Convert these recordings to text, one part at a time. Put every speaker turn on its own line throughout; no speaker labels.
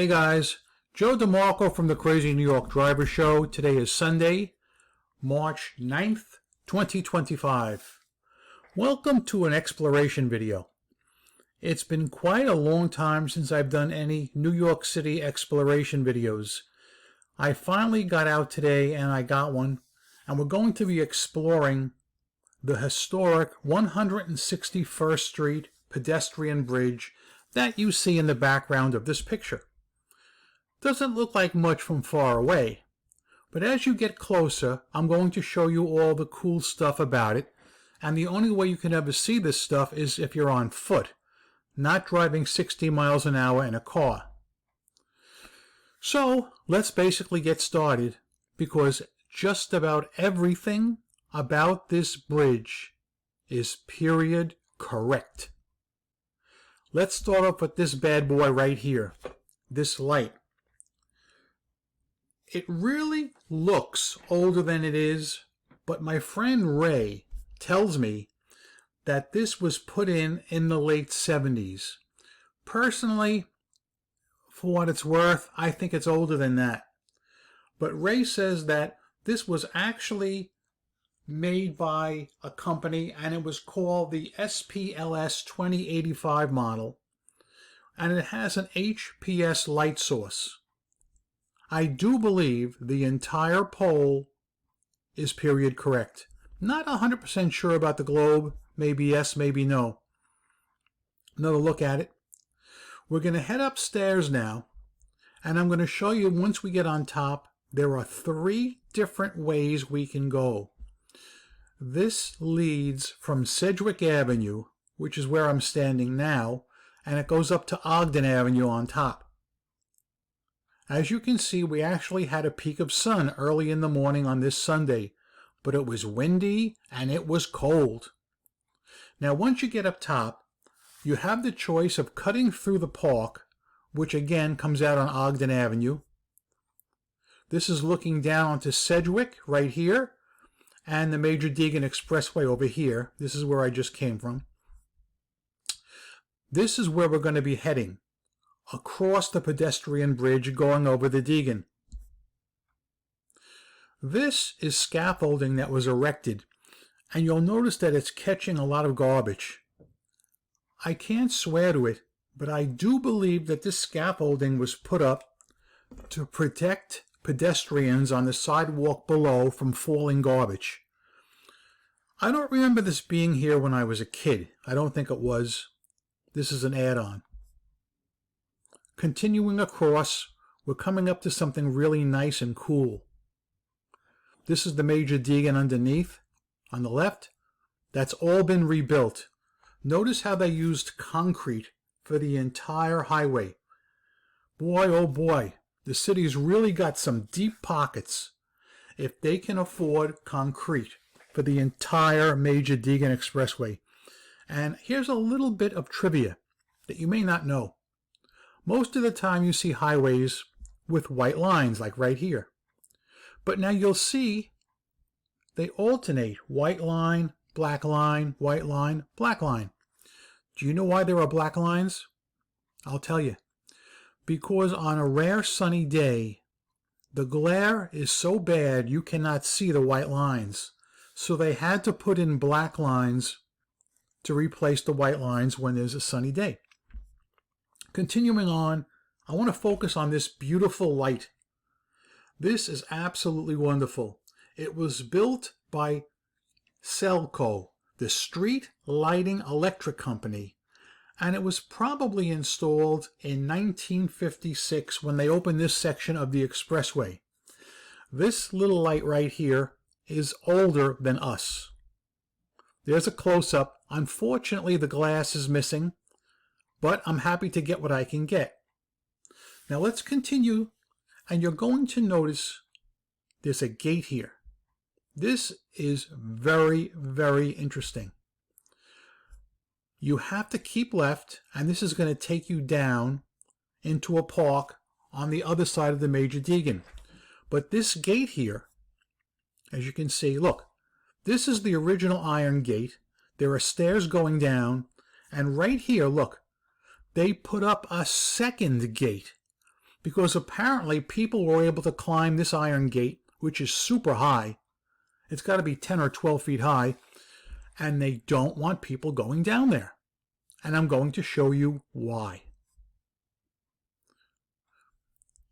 Hey guys, Joe DeMarco from the Crazy New York Driver Show. Today is Sunday, March 9th, 2025. Welcome to an exploration video. It's been quite a long time since I've done any New York City exploration videos. I finally got out today and I got one, and we're going to be exploring the historic 161st Street pedestrian bridge that you see in the background of this picture. Doesn't look like much from far away, but as you get closer, I'm going to show you all the cool stuff about it, and the only way you can ever see this stuff is if you're on foot, not driving 60 miles an hour in a car. So let's basically get started, because just about everything about this bridge is period correct. Let's start off with this bad boy right here, this light. It really looks older than it is, but my friend Ray tells me that this was put in the late 70s. Personally, for what it's worth, I think it's older than that. But Ray says that this was actually made by a company, and it was called the SPLS 2085 model, and it has an HPS light source. I do believe the entire pole is period correct. Not 100% sure about the globe. Maybe yes, maybe no. Another look at it. We're going to head upstairs now, and I'm going to show you, once we get on top, there are 3 different ways we can go. This leads from Sedgwick Avenue, which is where I'm standing now, and it goes up to Ogden Avenue on top. As you can see, we actually had a peak of sun early in the morning on this Sunday, but it was windy and it was cold. Now, once you get up top, you have the choice of cutting through the park, which again comes out on Ogden Avenue. This is looking down onto Sedgwick right here, and the major Deegan Expressway over here. This is where I just came from. This is where we're going to be heading, across the pedestrian bridge going over the Deegan. This is scaffolding that was erected, and you'll notice that it's catching a lot of garbage. I can't swear to it, but I do believe that this scaffolding was put up to protect pedestrians on the sidewalk below from falling garbage. I don't remember this being here when I was a kid. I don't think it was. This is an add-on. Continuing across, we're coming up to something really nice and cool. This is the major Deegan underneath. On the left, that's all been rebuilt. Notice how they used concrete for the entire highway. Boy, oh boy, the city's really got some deep pockets if they can afford concrete for the entire major Deegan Expressway. And here's a little bit of trivia that you may not know. Most of the time you see highways with white lines, like right here. But now you'll see they alternate: white line, black line, white line, black line. Do you know why there are black lines? I'll tell you. Because on a rare sunny day, the glare is so bad you cannot see the white lines. So they had to put in black lines to replace the white lines when there's a sunny day. Continuing on, I want to focus on this beautiful light. This is absolutely wonderful. It was built by Selco, the Street Lighting Electric Company, and it was probably installed in 1956 when they opened this section of the expressway. This little light right here is older than us. There's a close-up. Unfortunately, the glass is missing, but I'm happy to get what I can get. Now let's continue, and you're going to notice there's a gate here. This is very, very interesting. You have to keep left, and this is going to take you down into a park on the other side of the major Deegan. But this gate here, as you can see, look, this is the original iron gate. There are stairs going down, and right here, look, they put up a second gate. because apparently people were able to climb this iron gate, which is super high. It's got to be 10 or 12 feet high, and they don't want people going down there. And I'm going to show you why.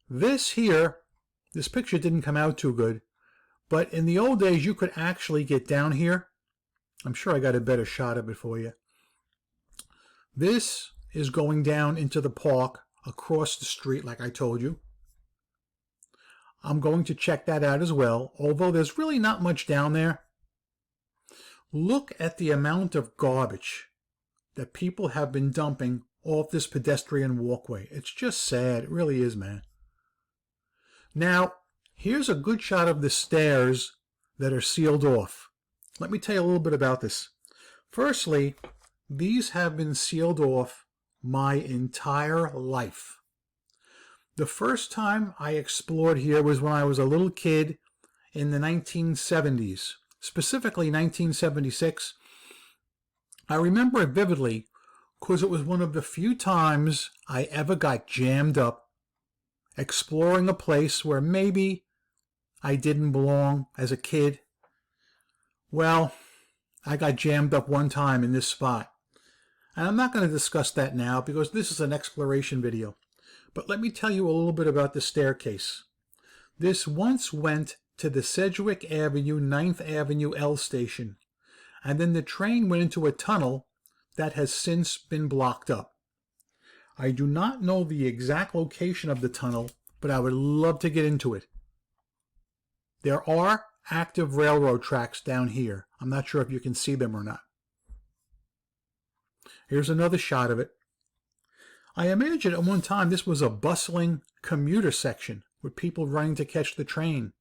This here, this picture didn't come out too good, but in the old days you could actually get down here. I'm sure I got a better shot of it for you. This is going down into the park across the street, like I told you. I'm going to check that out as well, although there's really not much down there. Look at the amount of garbage that people have been dumping off this pedestrian walkway. It's just sad. It really is, man. Now, here's a good shot of the stairs that are sealed off. Let me tell you a little bit about this. Firstly, these have been sealed off my entire life. The first time I explored here was when I was a little kid in the 1970s, specifically 1976. I remember it vividly because it was one of the few times I ever got jammed up exploring a place where maybe I didn't belong as a kid. Well, I got jammed up one time in this spot. And I'm not going to discuss that now because this is an exploration video. But let me tell you a little bit about the staircase. This once went to the Sedgwick Avenue 9th Avenue L station, and then the train went into a tunnel that has since been blocked up. I do not know the exact location of the tunnel, but I would love to get into it. There are active railroad tracks down here. I'm not sure if you can see them or not. Here's another shot of it. I imagine at one time this was a bustling commuter section with people running to catch the train.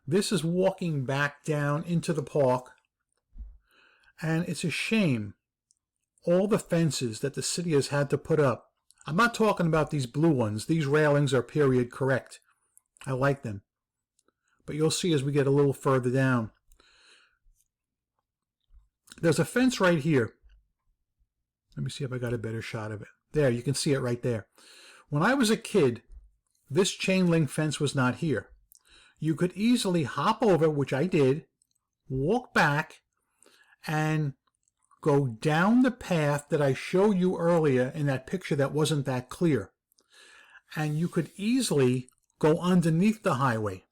This is walking back down into the park, and it's a shame all the fences that the city has had to put up. I'm not talking about these blue ones. These railings are period correct. I like them. But you'll see as we get a little further down. There's a fence right here. Let me see if I got a better shot of it. There, you can see it right there. When I was a kid, this chain link fence was not here. You could easily hop over, which I did, walk back, and go down the path that I showed you earlier in that picture that wasn't that clear. And you could easily go underneath the highway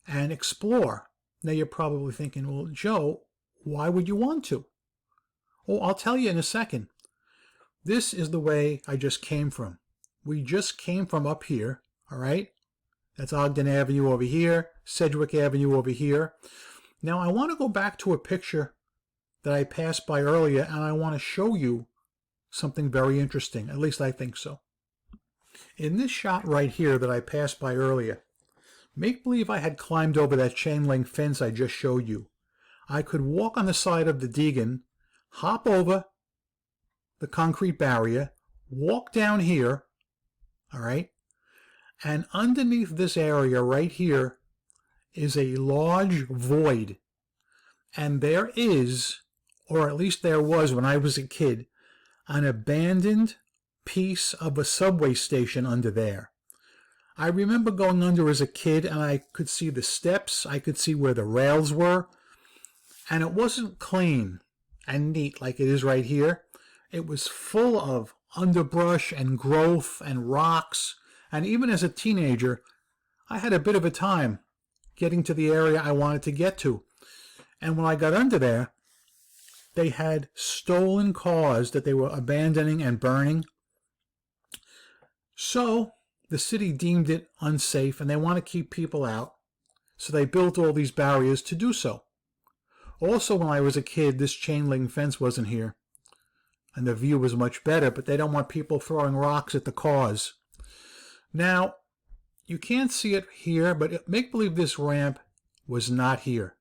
and explore. Now you're probably thinking, well, Joe, why would you want to? Oh, I'll tell you in a second. This is the way I just came from. We just came from up here, all right? That's Ogden Avenue over here, Sedgwick Avenue over here. Now I want to go back to a picture that I passed by earlier, and I want to show you something very interesting. At least I think so. In this shot right here that I passed by earlier, make believe I had climbed over that chain link fence I just showed you. I could walk on the side of the Deegan, hop over the concrete barrier, walk down here, all right, and underneath this area right here is a large void. And there is, or at least there was when I was a kid, an abandoned piece of a subway station under there. I remember going under as a kid, and I could see the steps, I could see where the rails were, and it wasn't clean and neat like it is right here. It was full of underbrush and growth and rocks, and even as a teenager, I had a bit of a time getting to the area I wanted to get to. And when I got under there, they had stolen cars that they were abandoning and burning. So the city deemed it unsafe, and they want to keep people out. So they built all these barriers to do so. Also, when I was a kid, this chain link fence wasn't here, and the view was much better, but they don't want people throwing rocks at the cars. Now, you can't see it here, but make believe this ramp was not here.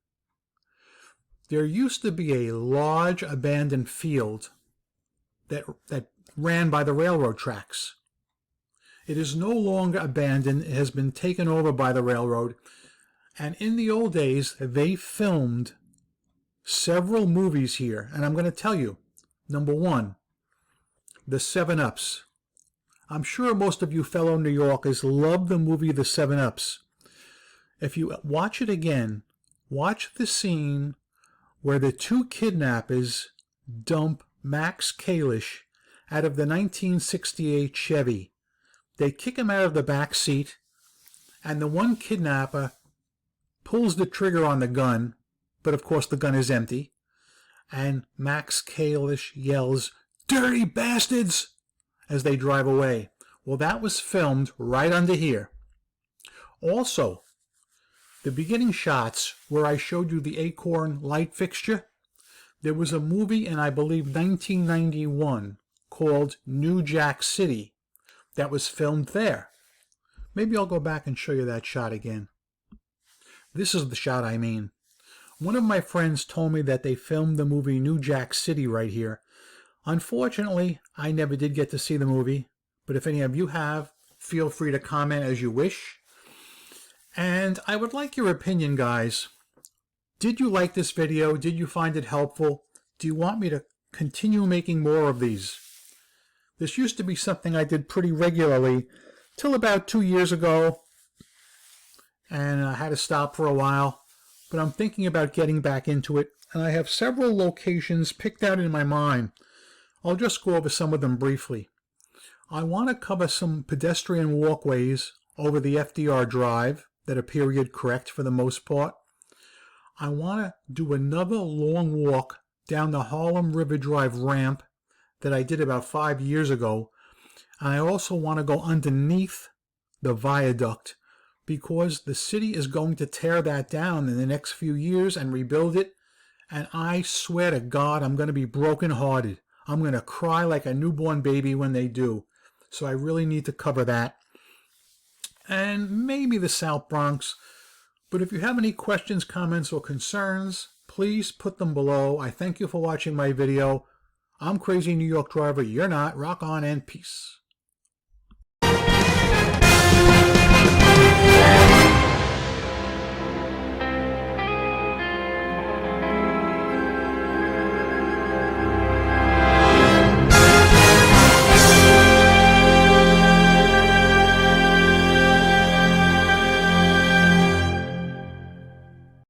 There used to be a large abandoned field that ran by the railroad tracks. It is no longer abandoned. It has been taken over by the railroad. And in the old days, they filmed several movies here. And I'm going to tell you, number one, the 7-Ups. I'm sure most of you fellow New Yorkers love the movie The 7-Ups. If you watch it again, watch the scene where the two kidnappers dump Max Kalish out of the 1968 Chevy. They kick him out of the back seat, and the one kidnapper pulls the trigger on the gun, but of course the gun is empty, and Max Kalish yells, "Dirty bastards!" as they drive away. Well, that was filmed right under here. Also, the beginning shots where I showed you the acorn light fixture, there was a movie in, I believe, 1991 called New Jack City that was filmed there. Maybe I'll go back and show you that shot again. This is the shot I mean. One of my friends told me that they filmed the movie New Jack City right here. Unfortunately, I never did get to see the movie, but if any of you have, feel free to comment as you wish. And I would like your opinion, guys. Did you like this video? Did you find it helpful? Do you want me to continue making more of these? This used to be something I did pretty regularly till about 2 years ago, and I had to stop for a while, but I'm thinking about getting back into it, and I have several locations picked out in my mind. I'll just go over some of them briefly. I want to cover some pedestrian walkways over the FDR Drive that are period correct for the most part. I want to do another long walk down the Harlem River Drive ramp that I did about 5 years ago. And I also want to go underneath the viaduct because the city is going to tear that down in the next few years and rebuild it. And I swear to God, I'm going to be brokenhearted. I'm going to cry like a newborn baby when they do. So I really need to cover that. And maybe the South Bronx. But if you have any questions, comments, or concerns, please put them below. I thank you for watching my video. I'm Crazy New York Driver. You're not. Rock on and peace.